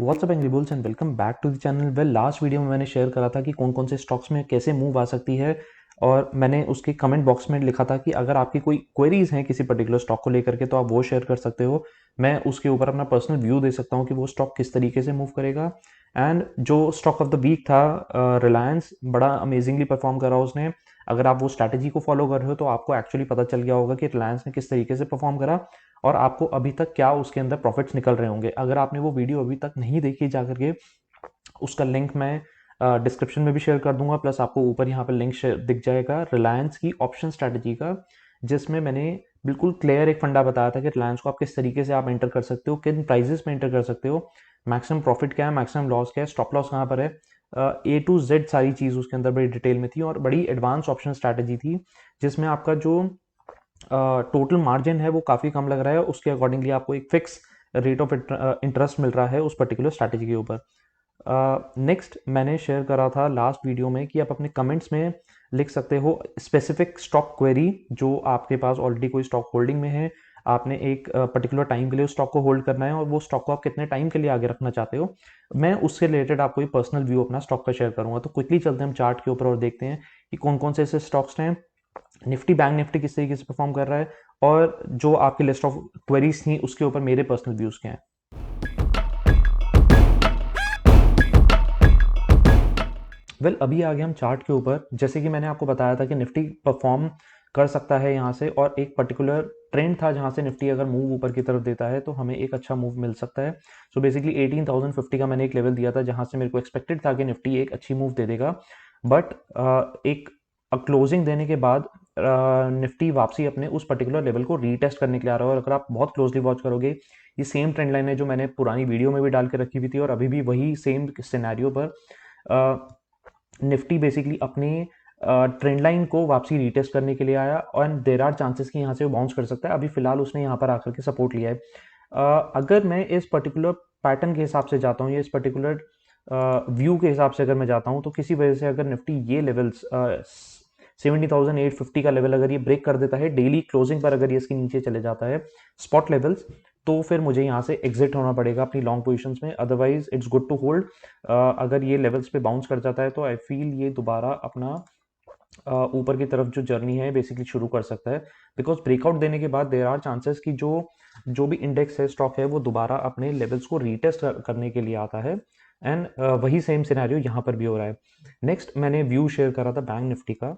WhatsApp angry bulls and welcome back to the channel. Well, last video में मैंने share करा था कि कौन कौन से स्टॉक्स में कैसे मूव आ सकती है, और मैंने उसके कमेंट बॉक्स में लिखा था कि अगर आपकी कोई क्वेरीज हैं किसी पर्टिकुलर स्टॉक को लेकर के तो आप वो शेयर कर सकते हो। मैं उसके ऊपर अपना पर्सनल व्यू दे सकता हूँ कि वो स्टॉक किस तरीके से मूव करेगा। एंड जो स्टॉक ऑफ द वीक था, रिलायंस, बड़ा अमेजिंगली परफॉर्म करा उसने। अगर आप वो स्ट्रैटेजी को फॉलो कर रहे हो तो आपको एक्चुअली पता चल गया होगा कि रिलायंस ने किस तरीके से परफॉर्म करा और आपको अभी तक क्या उसके अंदर प्रॉफिट्स निकल रहे होंगे। अगर आपने वो वीडियो अभी तक नहीं देखी जा करके, उसका लिंक मैं डिस्क्रिप्शन में भी शेयर कर दूंगा, प्लस आपको ऊपर यहाँ पर लिंक दिख जाएगा रिलायंस की ऑप्शन स्ट्रैटेजी का, जिसमें मैंने बिल्कुल क्लियर एक फंडा बताया था कि रिलायंस को आप किस तरीके से आप एंटर कर सकते हो, किन प्राइजेस में एंटर कर सकते हो, मैक्सिमम प्रॉफिट क्या है, मैक्सिमम लॉस क्या है, स्टॉप लॉस कहाँ पर है। ए टू जेड सारी चीज़ उसके अंदर बड़ी डिटेल में थी और बड़ी एडवांस ऑप्शन स्ट्रैटेजी थी, जिसमें आपका जो टोटल मार्जिन है वो काफ़ी कम लग रहा है। उसके अकॉर्डिंगली आपको एक फिक्स रेट ऑफ इंटरेस्ट मिल रहा है उस पर्टिकुलर स्ट्रैटेजी के ऊपर। नेक्स्ट मैंने शेयर करा था लास्ट वीडियो में कि आप अपने कमेंट्स में लिख सकते हो स्पेसिफिक स्टॉक क्वेरी, जो आपके पास ऑलरेडी कोई स्टॉक होल्डिंग में है, आपने एक पर्टिकुलर टाइम के लिए उस स्टॉक को होल्ड करना है और वो स्टॉक को आप कितने टाइम के लिए आगे रखना चाहते हो। मैं उससे रिलेटेड आपको एक पर्सनल व्यू अपना स्टॉक का शेयर करूंगा। तो क्विकली चलते हैं हम चार्ट के ऊपर और देखते हैं कि कौन कौन से ऐसे स्टॉक्स हैं, निफ्टी बैंक निफ्टी किस तरीके से परफॉर्म कर रहा है, और जो आपकी लिस्ट ऑफ क्वेरीज थी उसके ऊपर मेरे पर्सनल व्यूज क्या हैं। वेल, अभी आ गए हम चार्ट के ऊपर। जैसे कि मैंने आपको बताया था कि निफ्टी परफॉर्म कर सकता है यहाँ से, और एक पर्टिकुलर ट्रेंड था जहाँ से निफ्टी अगर मूव ऊपर की तरफ देता है तो हमें एक अच्छा मूव मिल सकता है। सो बेसिकली 18,050 का मैंने एक लेवल दिया था जहाँ से मेरे को एक्सपेक्टेड था कि निफ्टी एक अच्छी मूव दे देगा, बट एक क्लोजिंग देने के बाद निफ्टी वापसी अपने उस पर्टिकुलर लेवल को रीटेस्ट करने के लिए आ रहा है। और अगर आप बहुत क्लोजली वॉच करोगे, ये सेम ट्रेंड लाइन है जो मैंने पुरानी वीडियो में भी डाल के रखी हुई थी, और अभी भी वही सेम सिनेरियो पर निफ्टी बेसिकली अपने ट्रेंड लाइन को वापसी रीटेस्ट करने के लिए आया, और देर आर चांसेस कि यहाँ से वो बाउंस कर सकता है। अभी फिलहाल उसने यहाँ पर आकर के सपोर्ट लिया है। अगर मैं इस पर्टिकुलर पैटर्न के हिसाब से जाता हूँ, या इस पर्टिकुलर व्यू के हिसाब से अगर मैं जाता हूँ, तो किसी वजह से अगर निफ्टी ये लेवल्स 70,850 का लेवल अगर ये ब्रेक कर देता है डेली क्लोजिंग पर, अगर ये इसके नीचे चले जाता है स्पॉट लेवल्स, तो फिर मुझे यहाँ से एग्जिट होना पड़ेगा अपनी लॉन्ग पोजीशंस में। Otherwise it's good to hold. अगर ये लेवल्स पे बाउंस कर जाता है तो आई फील ये दोबारा अपना ऊपर की तरफ जो जर्नी है बेसिकली शुरू कर सकता है, बिकॉज ब्रेकआउट देने के बाद देर आर चांसेस कि जो जो भी इंडेक्स है, स्टॉक है, वो दोबारा अपने लेवल्स को रीटेस्ट करने के लिए आता है। एंड वही सेम सिनेरियो यहाँ पर भी हो रहा है। नेक्स्ट मैंने व्यू शेयर करा था बैंक निफ्टी का।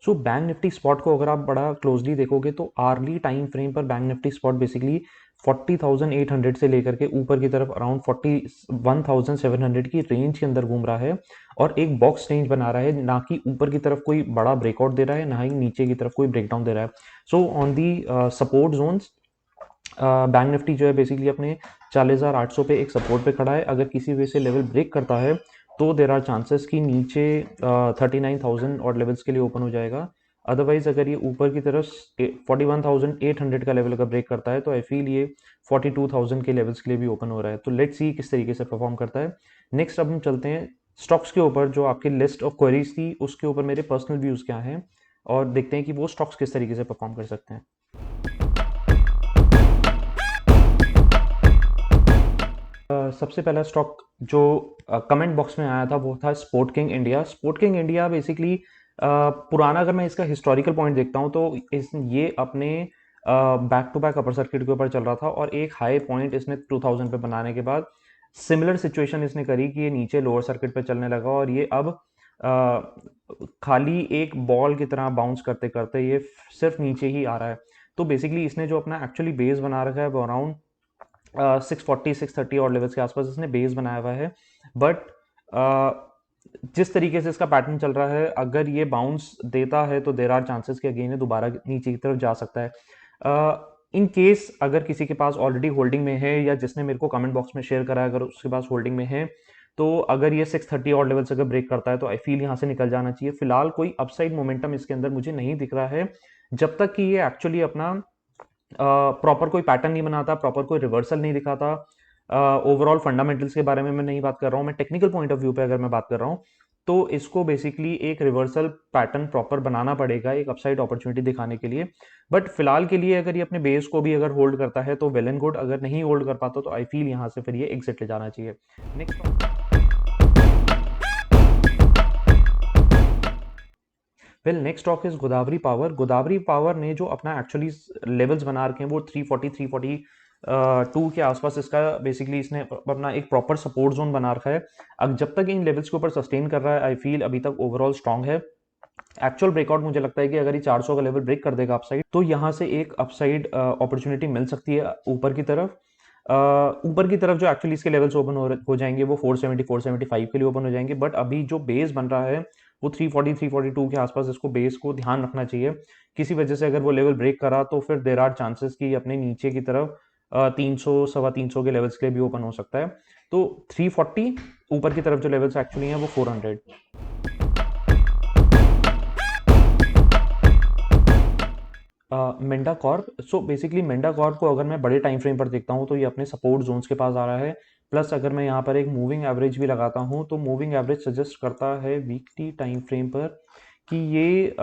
सो बैंक निफ्टी स्पॉट को अगर आप बड़ा क्लोजली देखोगे तो आर्ली टाइम फ्रेम पर बैंक निफ्टी स्पॉट बेसिकली 40,800 से लेकर के ऊपर की तरफ अराउंड 41,700 की रेंज के अंदर घूम रहा है, और एक बॉक्स रेंज बना रहा है, ना कि ऊपर की तरफ कोई बड़ा ब्रेकआउट दे रहा है, ना ही नीचे की तरफ कोई ब्रेकडाउन दे रहा है। So on the support zones, bank Nifty जो है बेसिकली अपने 40,800 पे एक सपोर्ट पे खड़ा है। अगर किसी वजह से लेवल ब्रेक करता है तो देर आर चांसेस कि नीचे 39,000 और लेवल्स के लिए ओपन हो जाएगा। अदरवाइज अगर ये ऊपर की तरफ 41,800 का लेवल अगर ब्रेक करता है तो आई फील ये 42,000 के लेवल्स के लिए भी ओपन हो रहा है। तो लेट्स सी किस तरीके से परफॉर्म करता है। नेक्स्ट अब हम चलते हैं स्टॉक्स के ऊपर, जो आपकी लिस्ट ऑफ क्वेरीज थी उसके ऊपर मेरे पर्सनल व्यूज क्या हैं, और देखते हैं कि वो स्टॉक्स किस तरीके से परफॉर्म कर सकते हैं। सबसे पहला स्टॉक जो कमेंट बॉक्स में आया था वो था sport king India. Sport king India basically पुराना, अगर मैं इसका हिस्टोरिकल पॉइंट देखता हूँ तो ये अपने back to back upper circuit के ऊपर चल रहा था, और एक हाई पॉइंट इसने 2000 पे बनाने के बाद सिमिलर सिचुएशन इसने करी कि ये नीचे लोअर सर्किट पे चलने लगा, और ये अब खाली एक बॉल की तरह बाउंस करते करते ये सिर्फ नीचे ही आ रहा है। तो बेसिकली इसने जो अपना एक्चुअली बेस बना रखा है वो अराउंड 640 630 और लेवल्स के आसपास इसने बेस बनाया हुआ है। बट जिस तरीके से इसका पैटर्न चल रहा है, अगर ये बाउंस देता है तो देर आर चांसेस कि अगेन ये दोबारा नीचे की तरफ जा सकता है। इन केस अगर किसी के पास ऑलरेडी होल्डिंग में है, या जिसने मेरे को कमेंट बॉक्स में शेयर करा है अगर उसके पास होल्डिंग में है, तो अगर ये 630 और लेवल्स अगर ब्रेक करता है तो आई फील यहाँ से निकल जाना चाहिए। फिलहाल कोई अपसाइड मोमेंटम इसके अंदर मुझे नहीं दिख रहा है, जब तक कि ये एक्चुअली अपना प्रॉपर कोई पैटर्न नहीं बनाता, प्रॉपर कोई रिवर्सल नहीं दिखाता। ओवरऑल फंडामेंटल्स के बारे में मैं नहीं बात कर रहा हूँ, मैं टेक्निकल पॉइंट ऑफ व्यू पे अगर मैं बात कर रहा हूँ तो इसको बेसिकली एक रिवर्सल पैटर्न प्रॉपर बनाना पड़ेगा एक अपसाइड अपॉर्चुनिटी दिखाने के लिए। बट फिलहाल के लिए अगर ये अपने बेस को भी अगर होल्ड करता है तो वेल एंड गुड, अगर नहीं होल्ड कर पाता तो आई फील यहाँ से फिर ये एग्जिट ले जाना चाहिए। Next well next stock is Godavari power. Godavari power ने जो अपना एक्चुअली लेवल्स बना रखे हैं वो 340 342 के आसपास इसका बेसिकली इसने अपना एक प्रॉपर सपोर्ट जोन बना रखा है। अब जब तक इन लेवल्स के ऊपर सस्टेन कर रहा है आई फील अभी तक ओवरऑल स्ट्रांग है। एक्चुअल ब्रेकआउट मुझे लगता है कि अगर ये 400 का लेवल ब्रेक कर देगा अपसाइड तो यहाँ से एक अपसाइड अपॉर्चुनिटी मिल सकती है ऊपर की तरफ। ऊपर की तरफ जो एक्चुअली इसके लेवल्स ओपन हो जाएंगे वो 470 475 के लिए ओपन हो जाएंगे। बट अभी जो बेस बन रहा है वो 340 342 के आसपास इसको बेस को ध्यान रखना चाहिए। किसी वजह से अगर वो लेवल ब्रेक करा तो फिर देर आर चांसेस कि अपने नीचे की तरफ 300 सवा 300 के लेवल्स के लिए भी ओपन हो सकता है। तो 340 ऊपर की तरफ जो लेवल्स एक्चुअली हैं वो 400। मेंडा कॉर्प। सो बेसिकली मेंडा कॉर्प को अगर मैं बड़े टाइम फ्रेम पर देखता हूँ तो ये अपने सपोर्ट जोन्स के पास आ रहा है। प्लस अगर मैं यहाँ पर एक मूविंग एवरेज भी लगाता हूँ तो मूविंग एवरेज सजेस्ट करता है वीकली टाइम फ्रेम पर कि ये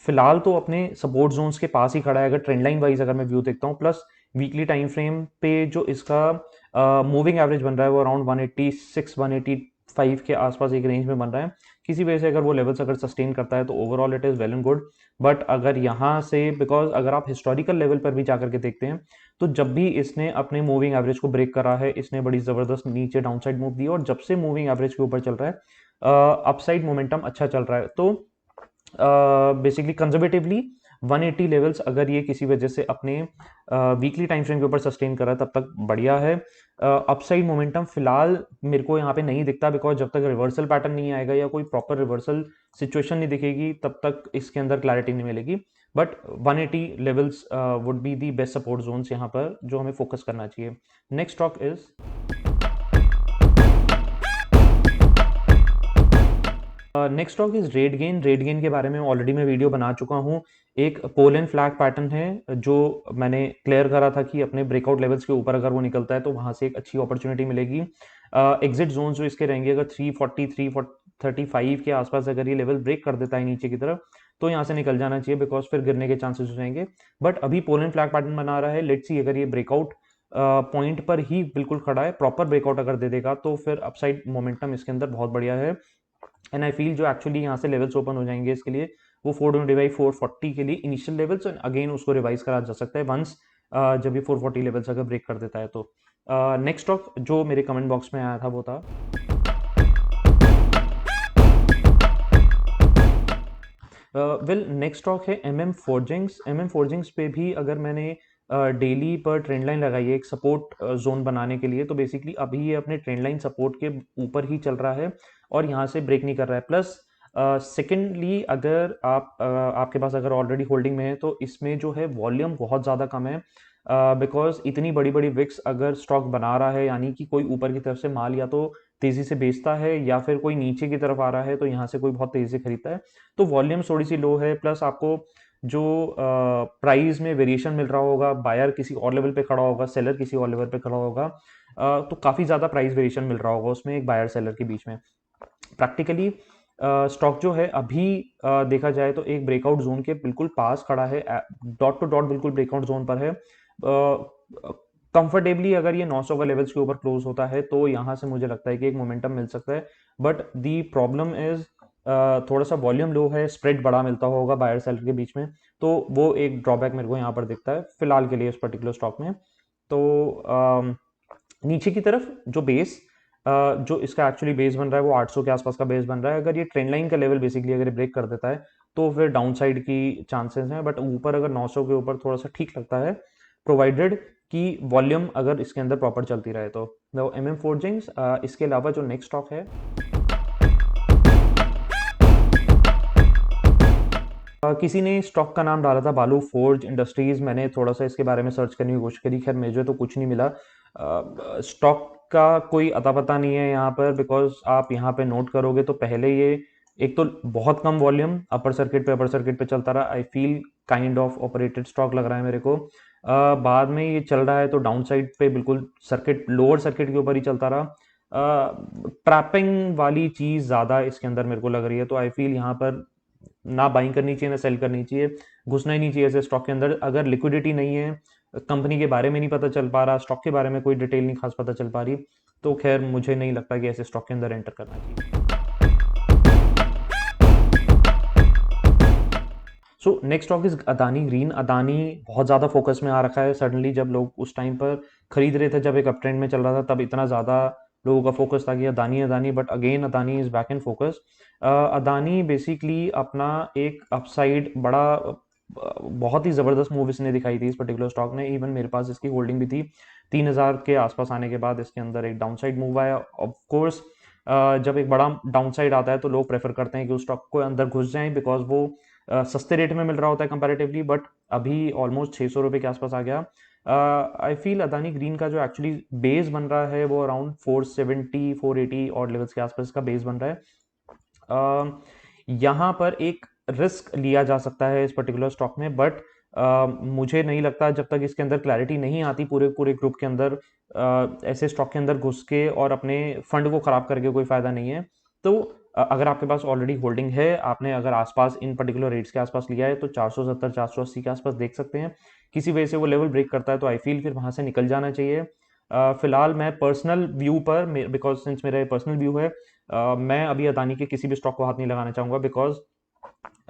फिलहाल तो अपने सपोर्ट जोन्स के पास ही खड़ा है अगर ट्रेंड लाइन वाइज अगर मैं व्यू देखता हूँ। प्लस वीकली टाइम फ्रेम पे जो इसका मूविंग एवरेज बन रहा है वो अराउंड 186 185 के आसपास एक रेंज में बन रहा है। किसी वजह से अगर वो लेवल्स अगर सस्टेन करता है तो overall it is well and good. But अगर यहाँ से बिकॉज अगर आप हिस्टोरिकल लेवल पर भी जाकर के देखते हैं तो जब भी इसने अपने मूविंग एवरेज को ब्रेक करा है इसने बड़ी ज़बरदस्त नीचे डाउनसाइड मूव दी और जब से मूविंग एवरेज के ऊपर चल रहा है अपसाइड मोमेंटम अच्छा चल रहा है। तो बेसिकली कंजर्वेटिवली 180 लेवल्स अगर ये किसी वजह से अपने वीकली टाइम फ्रेम के ऊपर सस्टेन कर रहा है तब तक बढ़िया है। अपसाइड मोमेंटम फिलहाल मेरे को यहाँ पे नहीं दिखता बिकॉज जब तक रिवर्सल पैटर्न नहीं आएगा या कोई प्रॉपर रिवर्सल सिचुएशन नहीं दिखेगी तब तक इसके अंदर क्लैरिटी नहीं मिलेगी। But 180 levels would be the best support zones यहाँ पर जो हमें फोकस करना चाहिए। Next stock is next stock is red gain. Red gain के बारे में ऑलरेडी मैं वीडियो बना चुका हूँ। एक पोल एंड फ्लैग पैटर्न है जो मैंने क्लियर करा था कि अपने ब्रेकआउट लेवल्स के ऊपर अगर वो निकलता है तो वहां से एक अच्छी अपॉर्चुनिटी मिलेगी। एग्जिट जोन जो इसके रहेंगे अगर 340 335 के आसपास अगर ये लेवल ब्रेक कर देता है नीचे की तरफ तो यहाँ से निकल जाना चाहिए बिकॉज फिर गिरने के चांसेस हो जाएंगे। बट अभी पोल एंड फ्लैग पैटर्न बना रहा है, लेट्स सी अगर ये ब्रेकआउट पॉइंट पर ही बिल्कुल खड़ा है, प्रॉपर ब्रेकआउट अगर दे देगा तो फिर अपसाइड मोमेंटम इसके अंदर बहुत बढ़िया है। एंड आई फील जो एक्चुअली यहाँ से लेवल्स ओपन हो जाएंगे इसके लिए वो 420/440 के लिए इनिशियल लेवल्स और अगेन उसको रिवाइज करा जा सकता है वंस जब ये 440 लेवल्स अगर ब्रेक कर देता है तो। नेक्स्ट स्टॉक जो मेरे कमेंट बॉक्स में आया था वो था वेल नेक्स्ट स्टॉक है MM फोर्जिंग्स। MM फोर्जिंग्स पे भी अगर मैंने डेली पर ट्रेंड लाइन लगाई है एक सपोर्ट जोन बनाने के लिए तो बेसिकली अभी ये अपने ट्रेंड लाइन सपोर्ट के ऊपर ही चल रहा है और यहाँ से ब्रेक नहीं कर रहा है। प्लस सेकेंडली अगर आपके पास अगर ऑलरेडी होल्डिंग में है तो इसमें जो है वॉल्यूम बहुत ज़्यादा कम है बिकॉज इतनी बड़ी बड़ी विक्स अगर स्टॉक बना रहा है यानी कि कोई ऊपर की तरफ से माल या तो तेजी से बेचता है या फिर कोई नीचे की तरफ आ रहा है तो यहाँ से कोई बहुत तेजी से खरीदता है तो वॉल्यूम थोड़ी सी लो है। प्लस आपको जो प्राइस में वेरिएशन मिल रहा होगा, बायर किसी और लेवल पे खड़ा होगा, सेलर किसी और लेवल पे खड़ा होगा, तो काफ़ी ज़्यादा प्राइस वेरिएशन मिल रहा होगा उसमें एक बायर सेलर के बीच में। प्रैक्टिकली स्टॉक जो है अभी देखा जाए तो एक ब्रेकआउट जोन के बिल्कुल पास खड़ा है, डॉट टू डॉट बिल्कुल ब्रेकआउट जोन पर है। कंफर्टेबली अगर ये 900 का लेवल्स के ऊपर क्लोज होता है तो यहाँ से मुझे लगता है कि एक मोमेंटम मिल सकता है। बट दी प्रॉब्लम इज थोड़ा सा वॉल्यूम लो है, स्प्रेड बड़ा मिलता होगा बायर सेलर के बीच में तो वो एक ड्रॉबैक मेरे को यहाँ पर दिखता है फिलहाल के लिए इस पर्टिकुलर स्टॉक में। तो नीचे की तरफ जो बेस जो इसका एक्चुअली बेस बन रहा है वो 800 के आसपास का बेस बन रहा है। अगर ये ट्रेंड लाइन का लेवल बेसिकली अगर ब्रेक कर देता है तो फिर डाउन साइड की चांसेस हैं। बट ऊपर अगर 900 के ऊपर थोड़ा सा ठीक लगता है प्रोवाइडेड कि वॉल्यूम अगर इसके अंदर प्रॉपर चलती रहे तो। MM forgings. इसके अलावा जो नेक्स्ट स्टॉक है किसी ने स्टॉक का नाम डाला था बालू फोर्ज इंडस्ट्रीज। मैंने थोड़ा सा इसके बारे में सर्च करने की कोशिश करी, खैर मुझे तो कुछ नहीं मिला। स्टॉक का कोई अता पता नहीं है यहाँ पर बिकॉज आप यहाँ पे नोट करोगे तो पहले ये एक तो बहुत कम वॉल्यूम अपर सर्किट पे चलता रहा। I feel kind of operated stock लग रहा है मेरे को। बाद में ये चल रहा है तो डाउन साइड पे बिल्कुल सर्किट लोअर सर्किट के ऊपर ही चलता रहा। ट्रैपिंग वाली चीज़ ज़्यादा इसके अंदर मेरे को लग रही है, तो आई फील यहाँ पर ना बाइंग करनी चाहिए ना सेल करनी चाहिए, घुसना ही नहीं चाहिए ऐसे स्टॉक के अंदर। अगर लिक्विडिटी नहीं है, कंपनी के बारे में नहीं पता चल पा रहा, स्टॉक के बारे में कोई डिटेल नहीं खास पता चल पा रही, तो खैर मुझे नहीं लगता कि ऐसे स्टॉक के अंदर एंटर करना चाहिए। So next stock is Adani green. Adani बहुत ज़्यादा फोकस में आ रखा है सडनली, जब लोग उस टाइम पर खरीद रहे थे, जब एक अप ट्रेंड में चल रहा था, तब इतना ज़्यादा लोगों का फोकस था कि Adani Adani, but again Adani is back in focus. Adani basically अपना एक अपसाइड बड़ा बहुत ही ज़बरदस्त मूव इसने दिखाई थी इस पर्टिकुलर स्टॉक ने। इवन मेरे पास इसकी होल्डिंग भी थी। 3000 के आसपास आने के बाद इसके अंदर एक डाउनसाइड मूव आया। ऑफ कोर्स जब एक बड़ा डाउनसाइड आता है तो लोग प्रेफर करते हैं कि उस स्टॉक को अंदर घुस जाएं, बिकॉज वो सस्ते रेट में मिल रहा होता है कंपैरेटिवली, बट अभी ऑलमोस्ट 600 रुपये के आसपास आ गया। आई फील अदानी ग्रीन का जो एक्चुअली बेस बन रहा है वो अराउंड 470 480 और लेवल्स के आसपास का बेस बन रहा है। यहाँ पर एक रिस्क लिया जा सकता है इस पर्टिकुलर स्टॉक में, बट मुझे नहीं लगता जब तक इसके अंदर क्लैरिटी नहीं आती पूरे पूरे ग्रुप के अंदर, ऐसे स्टॉक के अंदर घुस के और अपने फंड को खराब करके कोई फायदा नहीं है। तो अगर आपके पास ऑलरेडी होल्डिंग है, आपने अगर आसपास इन पर्टिकुलर रेट्स के आसपास लिया है, तो 470 480 के आसपास देख सकते हैं। किसी वजह से वो लेवल ब्रेक करता है तो आई फील फिर वहां से निकल जाना चाहिए। फिलहाल मैं पर्सनल व्यू पर, बिकॉज सिंस मेरा पर्सनल व्यू है, मैं अभी अदानी के किसी भी स्टॉक को हाथ नहीं लगाना चाहूंगा, because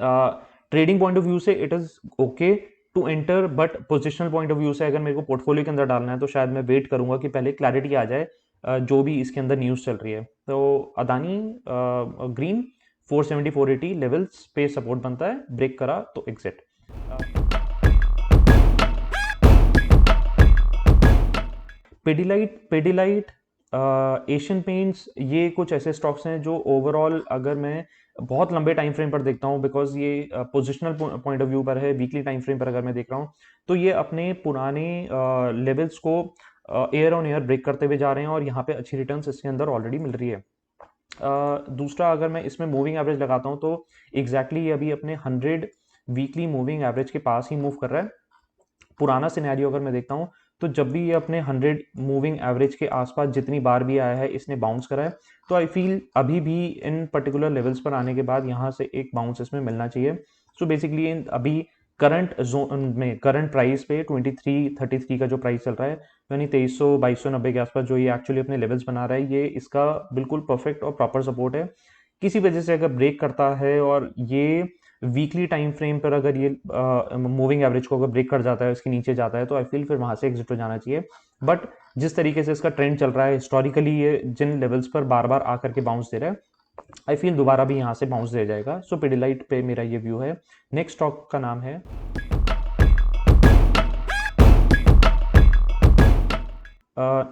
trading point of view से it is okay to enter, but positional point of view से अगर मेरे को पोर्टफोलियो के अंदर डालना है तो शायद मैं वेट करूंगा कि पहले क्लैरिटी आ जाए जो भी इसके अंदर न्यूज़ चल रही है। तो अदानी ग्रीन 470 480 लेवल्स पे सपोर्ट बनता है, ब्रेक करा तो एग्जिट। पेडिलाइट, एशियन पेंट्स, ये कुछ ऐसे स्टॉक्स हैं जो ओवरऑल अगर मैं बहुत लंबे टाइम फ्रेम पर देखता हूँ, बिकॉज ये पोजिशनल पॉइंट ऑफ व्यू पर है, वीकली टाइम फ्रेम पर अगर मैं देख रहा हूँ, तो ये अपने पुराने लेवल्स को एयर ऑन एयर ब्रेक करते हुए जा रहे हैं और यहाँ पे अच्छी रिटर्न्स इसके अंदर ऑलरेडी मिल रही है। दूसरा, अगर मैं इसमें मूविंग एवरेज लगाता हूँ तो एग्जैक्टली ये अभी अपने 100 वीकली मूविंग एवरेज के पास ही मूव कर रहा है। पुराना सिनेरियो अगर मैं देखता हूँ तो जब भी ये अपने 100 मूविंग एवरेज के आसपास जितनी बार भी आया है इसने बाउंस करा है, तो आई फील अभी भी इन पर्टिकुलर लेवल्स पर आने के बाद यहाँ से एक बाउंस इसमें मिलना चाहिए। सो बेसिकली अभी करंट जोन में, करंट प्राइस पे 2333 का जो प्राइस चल रहा है, यानी 2300 2290 के आसपास जो ये एक्चुअली अपने लेवल्स बना रहा है, ये इसका बिल्कुल परफेक्ट और प्रॉपर सपोर्ट है। किसी वजह से अगर ब्रेक करता है और ये वीकली टाइम फ्रेम पर अगर ये मूविंग एवरेज को अगर ब्रेक कर जाता है, इसके नीचे जाता है, तो आई फील फिर वहां से एग्जिट हो जाना चाहिए। बट जिस तरीके से इसका ट्रेंड चल रहा है हिस्टोरिकली, ये जिन लेवल्स पर बार बार आकर के बाउंस दे रहा है, आई फील दोबारा भी यहाँ से बाउंस दे जाएगा। सो पिडिलाइट पे मेरा ये व्यू है। नेक्स्ट स्टॉक का नाम है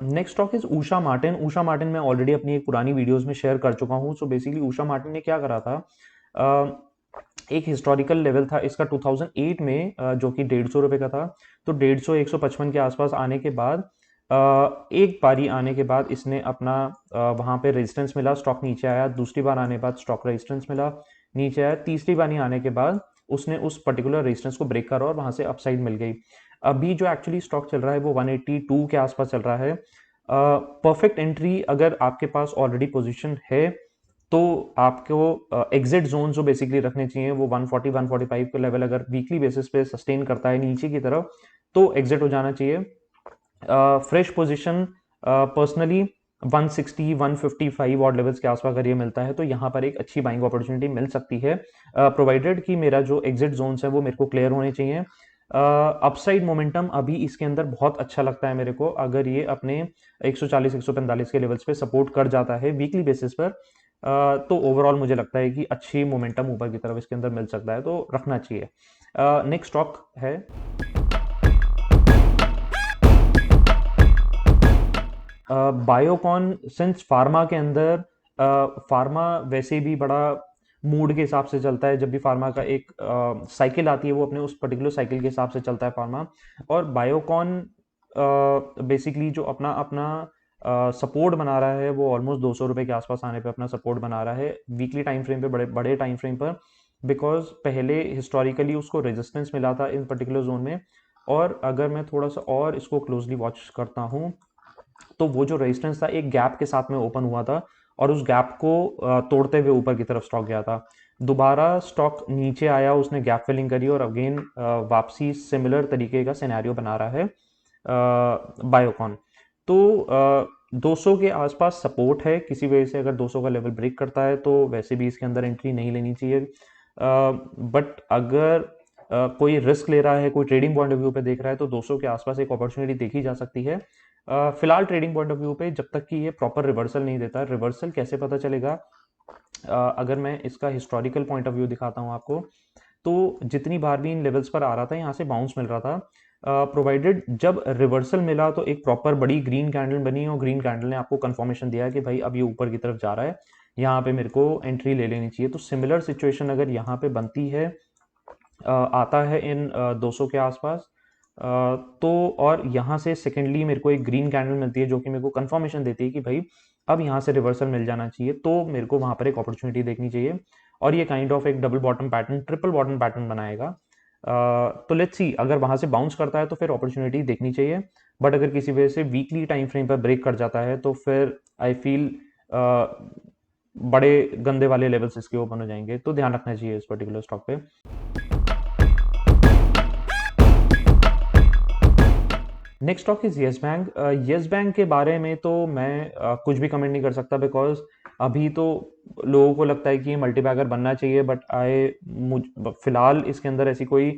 next stock is Usha Martin. Usha Martin मैं ऑलरेडी अपनी एक पुरानी वीडियोस में शेयर कर चुका हूँ। सो बेसिकली उषा मार्टिन ने क्या करा था, एक हिस्टोरिकल लेवल था इसका 2008 में, जो कि 150 रुपये का था। तो 150 155 के आसपास आने के बाद, एक बारी आने के बाद इसने अपना वहाँ पे रेजिस्टेंस मिला, स्टॉक नीचे आया। दूसरी बार आने के बाद स्टॉक रेजिस्टेंस मिला, नीचे आया। तीसरी बार आने के बाद उसने उस पर्टिकुलर रेजिस्टेंस को ब्रेक करा और वहाँ से अपसाइड मिल गई। अभी जो एक्चुअली स्टॉक चल रहा है वो 182 के आसपास चल रहा है। परफेक्ट एंट्री अगर आपके पास ऑलरेडी पोजीशन है तो आपको एग्जिट जोन जो बेसिकली रखने चाहिए वो 140 145 के लेवल अगर वीकली बेसिस पे सस्टेन करता है नीचे की तरफ, तो एग्जिट हो जाना चाहिए। फ्रेश पोजीशन पर्सनली 160 155 और लेवल्स के आसपास अगर ये मिलता है तो यहाँ पर एक अच्छी बाइंग अपॉर्चुनिटी मिल सकती है, प्रोवाइडेड कि मेरा जो एग्जिट जोन है वो मेरे को क्लियर होने चाहिए। अपसाइड मोमेंटम अभी इसके अंदर बहुत अच्छा लगता है मेरे को, अगर ये अपने 140 145 के लेवल्स पे सपोर्ट कर जाता है वीकली बेसिस पर, तो ओवरऑल मुझे लगता है कि अच्छी मोमेंटम ऊपर की तरफ इसके अंदर मिल सकता है, तो रखना चाहिए। नेक्स्ट स्टॉक है बायोकॉन। सिंस फार्मा के अंदर, फार्मा वैसे भी बड़ा मूड के हिसाब से चलता है। जब भी फार्मा का एक साइकिल आती है वो अपने उस पर्टिकुलर साइकिल के हिसाब से चलता है फार्मा। और बायोकॉन बेसिकली जो अपना अपना सपोर्ट बना रहा है वो ऑलमोस्ट 200 रुपये के आसपास आने पे अपना सपोर्ट बना रहा है वीकली टाइम फ्रेम पे, बड़े बड़े टाइम फ्रेम पर, बिकॉज पहले हिस्टोरिकली उसको रेजिस्टेंस मिला था इन पर्टिकुलर जोन में। और अगर मैं थोड़ा सा और इसको क्लोजली वॉच करता हूँ तो वो जो रेजिस्टेंस था एक गैप के साथ में ओपन हुआ था और उस गैप को तोड़ते हुए ऊपर की तरफ स्टॉक गया था। दोबारा स्टॉक नीचे आया, उसने गैप फिलिंग करी और अगेन वापसी सिमिलर तरीके का सिनेरियो बना रहा है बायोकॉन। तो 200 के आसपास सपोर्ट है, किसी वजह से अगर 200 का लेवल ब्रेक करता है तो वैसे भी इसके अंदर एंट्री नहीं लेनी चाहिए। बट अगर कोई रिस्क ले रहा है, कोई ट्रेडिंग पॉइंट ऑफ व्यू पे देख रहा है, तो 200 के आसपास एक अपॉर्चुनिटी देखी जा सकती है। फिलहाल ट्रेडिंग पॉइंट ऑफ व्यू पे जब तक कि ये प्रॉपर रिवर्सल नहीं देता। रिवर्सल कैसे पता चलेगा? अगर मैं इसका हिस्टोरिकल पॉइंट ऑफ व्यू दिखाता हूँ आपको, तो जितनी बार भी इन लेवल्स पर आ रहा था यहाँ से बाउंस मिल रहा था, प्रोवाइडेड जब रिवर्सल मिला तो एक प्रॉपर बड़ी ग्रीन कैंडल बनी और ग्रीन कैंडल ने आपको कंफर्मेशन दिया कि भाई अब ये ऊपर की तरफ जा रहा है, यहाँ पे मेरे को एंट्री ले लेनी चाहिए। तो सिमिलर सिचुएशन अगर यहाँ पे बनती है, आता है इन 200 के आसपास, तो और यहाँ से सेकेंडली मेरे को एक ग्रीन कैंडल मिलती है जो कि मेरे को कंफर्मेशन देती है कि भाई अब यहाँ से रिवर्सल मिल जाना चाहिए, तो मेरे को वहाँ पर एक अपॉर्चुनिटी देखनी चाहिए और ये काइंड ऑफ एक double bottom pattern, triple bottom pattern बनाएगा। तो लेट्स सी, अगर वहाँ से बाउंस करता है तो फिर अपॉर्चुनिटी देखनी चाहिए। बट अगर किसी वजह से वीकली टाइम फ्रेम पर ब्रेक कर जाता है तो फिर आई फील बड़े गंदे वाले लेवल्स इसके ओपन हो जाएंगे, तो ध्यान रखना चाहिए इस पर्टिकुलर स्टॉक पे। Next stock is yes bank. Yes bank के बारे में तो मैं कुछ भी कमेंट नहीं कर सकता, बिकॉज अभी तो लोगों को लगता है कि ये मल्टीबैगर बनना चाहिए, बट फिलहाल इसके अंदर ऐसी कोई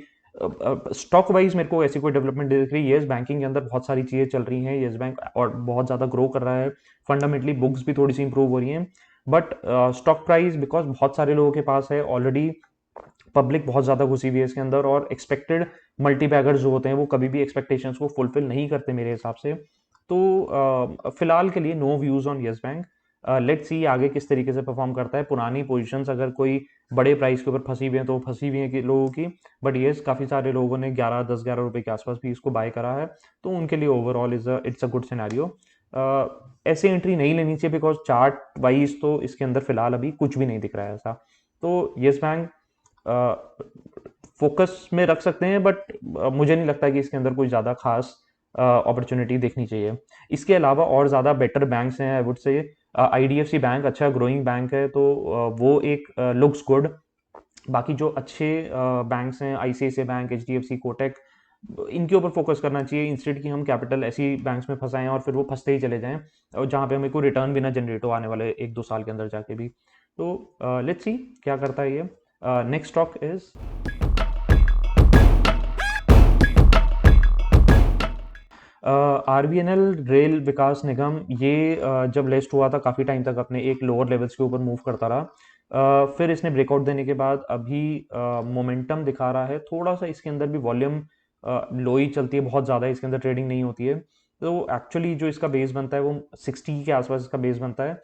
स्टॉक वाइज मेरे को ऐसी कोई डेवलपमेंट दिख रही है। येस बैंकिंग के अंदर बहुत सारी चीज़ें चल रही हैं, येस बैंक और बहुत ज़्यादा ग्रो कर रहा है, फंडामेंटली बुक्स भी थोड़ी सी इंप्रूव हो रही हैं, बट स्टॉक प्राइस बिकॉज बहुत सारे लोगों के पास है ऑलरेडी, पब्लिक बहुत ज़्यादा घुसी हुई है इसके अंदर, और एक्सपेक्टेड मल्टीबैगर्स जो होते हैं वो कभी भी एक्सपेक्टेशंस को फुलफिल नहीं करते मेरे हिसाब से। तो फिलहाल के लिए no views on Yes Bank. Let's see आगे किस तरीके से परफॉर्म करता है। पुरानी पोजीशंस अगर कोई बड़े प्राइस के ऊपर फंसी हुई है तो फंसी हुई है कि लोगों की, बट येस काफ़ी सारे लोगों ने 11-10-11 रुपए के आसपास भी इसको बाय करा है, तो उनके लिए overall it's a good scenario. ऐसे एंट्री नहीं लेनी चाहिए बिकॉज चार्ट वाइज तो इसके अंदर फिलहाल अभी कुछ भी नहीं दिख रहा है ऐसा। तो येस बैंक फोकस में रख सकते हैं, बट मुझे नहीं लगता कि इसके अंदर कोई ज़्यादा खास अपॉर्चुनिटी देखनी चाहिए। इसके अलावा और ज़्यादा बेटर बैंक्स हैं, I would say IDFC bank अच्छा ग्रोइंग बैंक है, तो वो एक लुक्स गुड। बाकी जो अच्छे बैंक्स हैं, ICICI बैंक, HDFC, कोटक, इनके ऊपर फोकस करना चाहिए इंस्टेड कि हम कैपिटल ऐसी बैंक्स में फंसाएं और फिर वो फंसते ही चले जाएं और जहाँ पे हमें कोई रिटर्न भी ना जनरेट हो आने वाले 1-2 साल के अंदर जाके भी। तो लेट्स सी क्या करता है ये। Next stock is RVNL, Rail Vikas Nigam. ये जब लिस्ट हुआ था काफ़ी टाइम तक अपने एक लोअर लेवल्स के ऊपर मूव करता रहा, फिर इसने ब्रेकआउट देने के बाद अभी मोमेंटम दिखा रहा है थोड़ा सा। इसके अंदर भी वॉल्यूम लो ही चलती है, बहुत ज़्यादा इसके अंदर ट्रेडिंग नहीं होती है। तो एक्चुअली जो इसका बेस बनता है वो 60 के आसपास इसका बेस बनता है।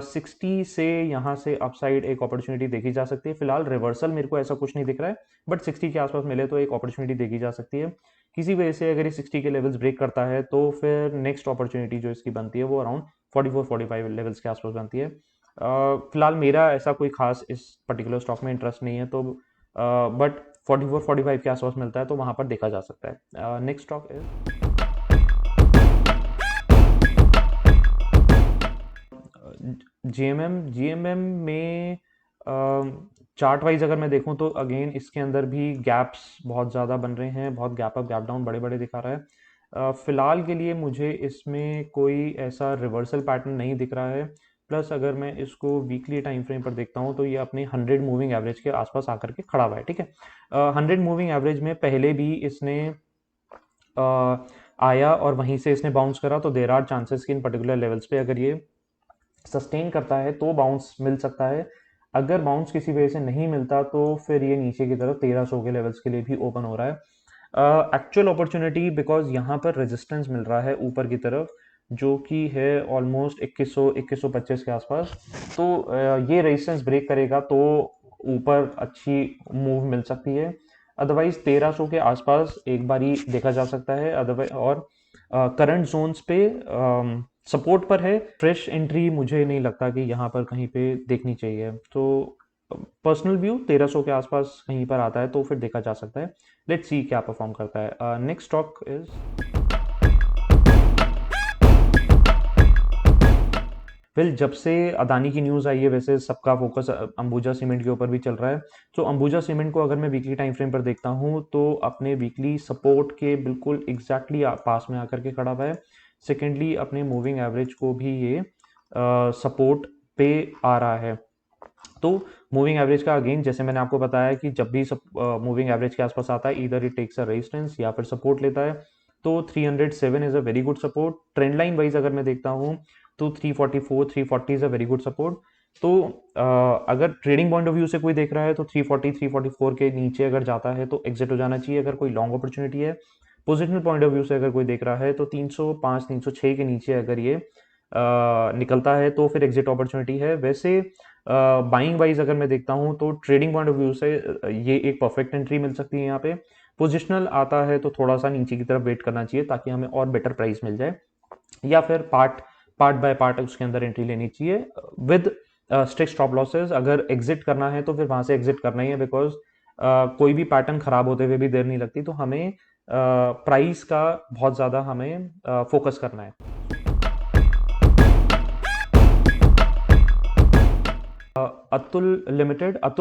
60 से यहाँ से अपसाइड एक अपॉर्चुनिटी देखी जा सकती है। फिलहाल रिवर्सल मेरे को ऐसा कुछ नहीं दिख रहा है, बट 60 के आसपास मिले तो एक अपॉर्चुनिटी देखी जा सकती है। किसी वजह से अगर ये 60 के लेवल्स ब्रेक करता है तो फिर नेक्स्ट अपॉर्चुनिटी जो इसकी बनती है वो अराउंड 44-45 लेवल्स के आसपास बनती है। फिलहाल मेरा ऐसा कोई खास इस पर्टिकुलर स्टॉक में इंटरेस्ट नहीं है, तो बट 44-45 के आसपास मिलता है तो वहां पर देखा जा सकता है। नेक्स्ट स्टॉक इज GMM में चार्ट वाइज अगर मैं देखूं तो अगेन इसके अंदर भी गैप्स बहुत ज़्यादा बन रहे हैं, बहुत गैप अप गैप डाउन बड़े बड़े दिखा रहा है। फिलहाल के लिए मुझे इसमें कोई ऐसा रिवर्सल पैटर्न नहीं दिख रहा है। प्लस अगर मैं इसको वीकली टाइम फ्रेम पर देखता हूं तो ये अपने 100 मूविंग एवरेज के आसपास आकर के खड़ा हुआ है, ठीक है। 100 मूविंग एवरेज में पहले भी इसने आया और वहीं से इसने बाउंस करा, तो देर आर चांसेस कि इन पर्टिकुलर लेवल्स पे अगर ये सस्टेन करता है तो बाउंस मिल सकता है। अगर बाउंस किसी वजह से नहीं मिलता तो फिर ये नीचे की तरफ 1300 के लेवल्स के लिए भी ओपन हो रहा है। एक्चुअल अपॉर्चुनिटी बिकॉज यहाँ पर रेजिस्टेंस मिल रहा है ऊपर की तरफ जो कि है ऑलमोस्ट 2100-2125 के आसपास, तो ये रेजिस्टेंस ब्रेक करेगा तो ऊपर अच्छी मूव मिल सकती है। अदरवाइज 1300 के आसपास एक बार ही देखा जा सकता है। अदरवाइज और करंट जोन्स पे सपोर्ट पर है। फ्रेश एंट्री मुझे नहीं लगता कि यहाँ पर कहीं पे देखनी चाहिए, तो पर्सनल व्यू 1300 के आसपास कहीं पर आता है तो फिर देखा जा सकता है। लेट्स सी क्या परफॉर्म करता है। नेक्स्ट स्टॉक इज वेल जब से अदानी की न्यूज़ आई है वैसे सबका फोकस अंबुजा सीमेंट के ऊपर भी चल रहा है। तो अंबुजा सीमेंट को अगर मैं वीकली टाइम फ्रेम पर देखता हूँ तो अपने वीकली सपोर्ट के बिल्कुल एग्जैक्टली पास में आकर के खड़ा हुआ है। सेकेंडली अपने मूविंग एवरेज को भी ये सपोर्ट पे आ रहा है। तो मूविंग एवरेज का अगेन जैसे मैंने आपको बताया कि जब भी मूविंग एवरेज के आसपास आता है इधर इट टेक्स अ रेजिस्टेंस या फिर सपोर्ट लेता है। तो 307 is a very good support. Trend line wise अगर मैं देखता हूँ तो 344 340 is a very good support. तो अगर ट्रेडिंग पॉइंट ऑफ व्यू से कोई देख रहा है तो 340 344 के नीचे अगर जाता है तो एग्जिट हो जाना चाहिए अगर कोई लॉन्ग अपॉर्चुनिटी है। पोजिशनल पॉइंट ऑफ व्यू से अगर कोई देख रहा है तो 305 306 के नीचे अगर ये निकलता है तो फिर एग्जिट अपॉर्चुनिटी है। वैसे बाइंग वाइज अगर मैं देखता हूँ तो ट्रेडिंग पॉइंट ऑफ व्यू से ये एक परफेक्ट एंट्री मिल सकती है यहाँ पे। पोजिशनल आता है तो थोड़ा सा नीचे की तरफ वेट करना चाहिए ताकि हमें और बेटर प्राइस मिल जाए, या फिर पार्ट पार्ट बाय पार्ट उसके अंदर एंट्री लेनी चाहिए विद स्ट्रिक्ट स्टॉप लॉसेस। अगर एग्जिट करना है तो फिर वहां से एग्जिट करना ही है, बिकॉज कोई भी पैटर्न खराब होते हुए भी देर नहीं लगती। तो हमें प्राइस का बहुत ज्यादा हमें फोकस करना है। Atul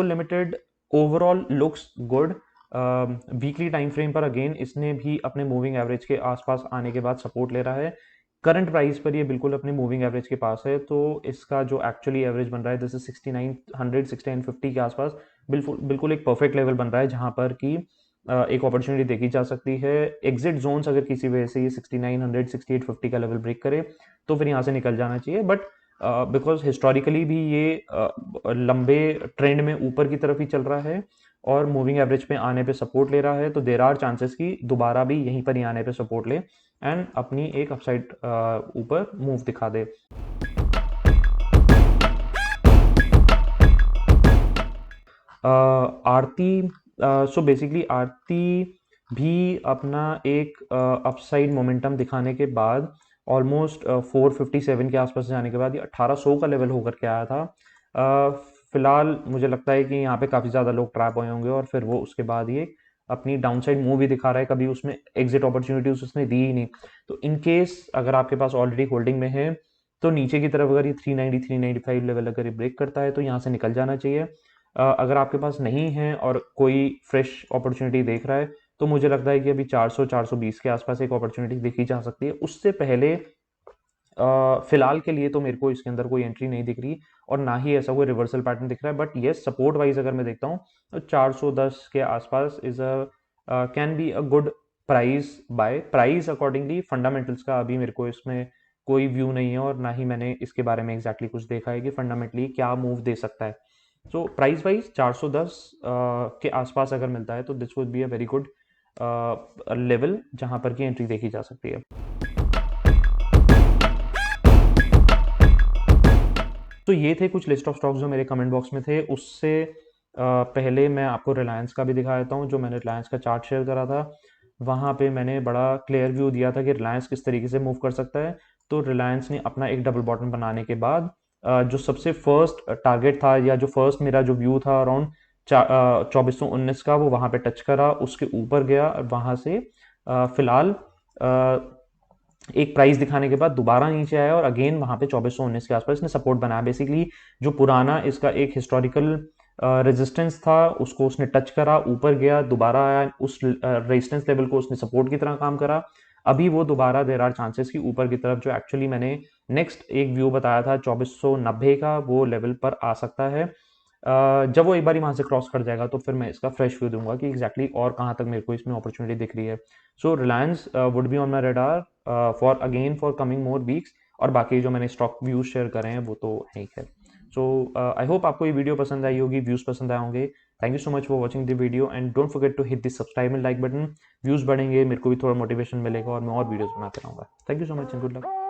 limited overall looks good. Weekly time frame पर अगेन इसने भी अपने मूविंग एवरेज के आसपास आने के बाद सपोर्ट ले रहा है। करंट प्राइस पर ये बिल्कुल अपने मूविंग एवरेज के पास है। तो इसका जो एक्चुअली एवरेज बन रहा है दिस इज 6900 6950 के आसपास बिल्कुल बिल्कुल एक परफेक्ट लेवल बन रहा है जहां पर कि एक अपॉर्चुनिटी देखी जा सकती है। एग्जिट जोन्स अगर किसी वजह से ये 6900 6850 का लेवल ब्रेक करे तो फिर यहाँ से निकल जाना चाहिए। बट बिकॉज हिस्टोरिकली भी ये लंबे ट्रेंड में ऊपर की तरफ ही चल रहा है और मूविंग एवरेज पे आने पे सपोर्ट ले रहा है, तो देर आर चांसेस कि दोबारा भी यहीं पर ही आने पे सपोर्ट ले एंड अपनी एक अपसाइड ऊपर मूव दिखा दे। आरती सो बेसिकली आरती भी अपना एक अपसाइड मोमेंटम दिखाने के बाद ऑलमोस्ट 457 के आसपास जाने के बाद ये 1800 का लेवल होकर के आया था। फिलहाल मुझे लगता है कि यहाँ पे काफ़ी ज़्यादा लोग ट्रैप हुए होंगे और फिर वो उसके बाद ये अपनी डाउनसाइड मूव भी दिखा रहा है, कभी उसमें एग्जिट अपॉर्चुनिटीज उसने दी ही नहीं। तो इन केस अगर आपके पास ऑलरेडी होल्डिंग में है तो नीचे की तरफ अगर ये 390 395 लेवल अगर ये ब्रेक करता है तो यहाँ से निकल जाना चाहिए। अगर आपके पास नहीं है और कोई फ्रेश अपॉर्चुनिटी देख रहा है तो मुझे लगता है कि अभी 400 420 के आसपास एक अपॉर्चुनिटी देखी जा सकती है। उससे पहले फिलहाल के लिए तो मेरे को इसके अंदर कोई एंट्री नहीं दिख रही और ना ही ऐसा कोई रिवर्सल पैटर्न दिख रहा है। बट येस सपोर्ट वाइज अगर मैं देखता हूँ तो 410 के आसपास is a can be a good price by price accordingly. Fundamentals का अभी मेरे को इसमें कोई व्यू नहीं है और ना ही मैंने इसके बारे में एग्जैक्टली कुछ देखा है कि फंडामेंटली क्या मूव दे सकता है। सो प्राइस वाइज 410 के आसपास अगर मिलता है तो this would be a very good level जहां पर की एंट्री देखी जा सकती है। तो ये थे कुछ लिस्ट ऑफ स्टॉक्स जो मेरे कमेंट बॉक्स में थे। उससे पहले मैं आपको रिलायंस का भी दिखा देता हूँ। जो मैंने रिलायंस का चार्ट शेयर करा था वहाँ पे मैंने बड़ा क्लियर व्यू दिया था कि रिलायंस किस तरीके से मूव कर सकता है। तो रिलायंस ने अपना एक डबल बॉटम बनाने के बाद जो सबसे फर्स्ट टारगेट था या जो फर्स्ट मेरा जो व्यू था अराउंड 2419 का वो वहाँ पे टच करा, उसके ऊपर गया और वहाँ से फिलहाल एक प्राइस दिखाने के बाद दोबारा नीचे आया और अगेन वहां पे 2419 के आसपास इसने सपोर्ट बनाया। बेसिकली जो पुराना इसका एक हिस्टोरिकल रेजिस्टेंस था उसको उसने टच करा, ऊपर गया, दोबारा आया, उस रेजिस्टेंस लेवल को उसने सपोर्ट की तरह काम करा। अभी वो दोबारा देर आर चांसेस की ऊपर की तरफ जो एक्चुअली मैंने नेक्स्ट एक व्यू बताया था 2490 का वो लेवल पर आ सकता है। जब वो एक बार वहां से क्रॉस कर जाएगा तो फिर मैं इसका फ्रेश व्यू दूंगा कि एग्जैक्टली और कहाँ तक मेरे को इसमें अपॉर्चुनिटी दिख रही है। So Reliance would be on my radar for coming more weeks. और बाकी जो मैंने स्टॉक व्यूज शेयर करे हैं वो तो है ही है। सो आई होप आपको ये वीडियो पसंद आई होगी, व्यूज पसंद आए होंगे। Thank you so much for watching the video and don't forget to hit the subscribe and like button. Views बढ़ेंगे, मेरे को भी थोड़ा मोटिवेशन मिलेगा और मैं और वीडियोस बनाते रहूंगा। Thank you so much and good luck.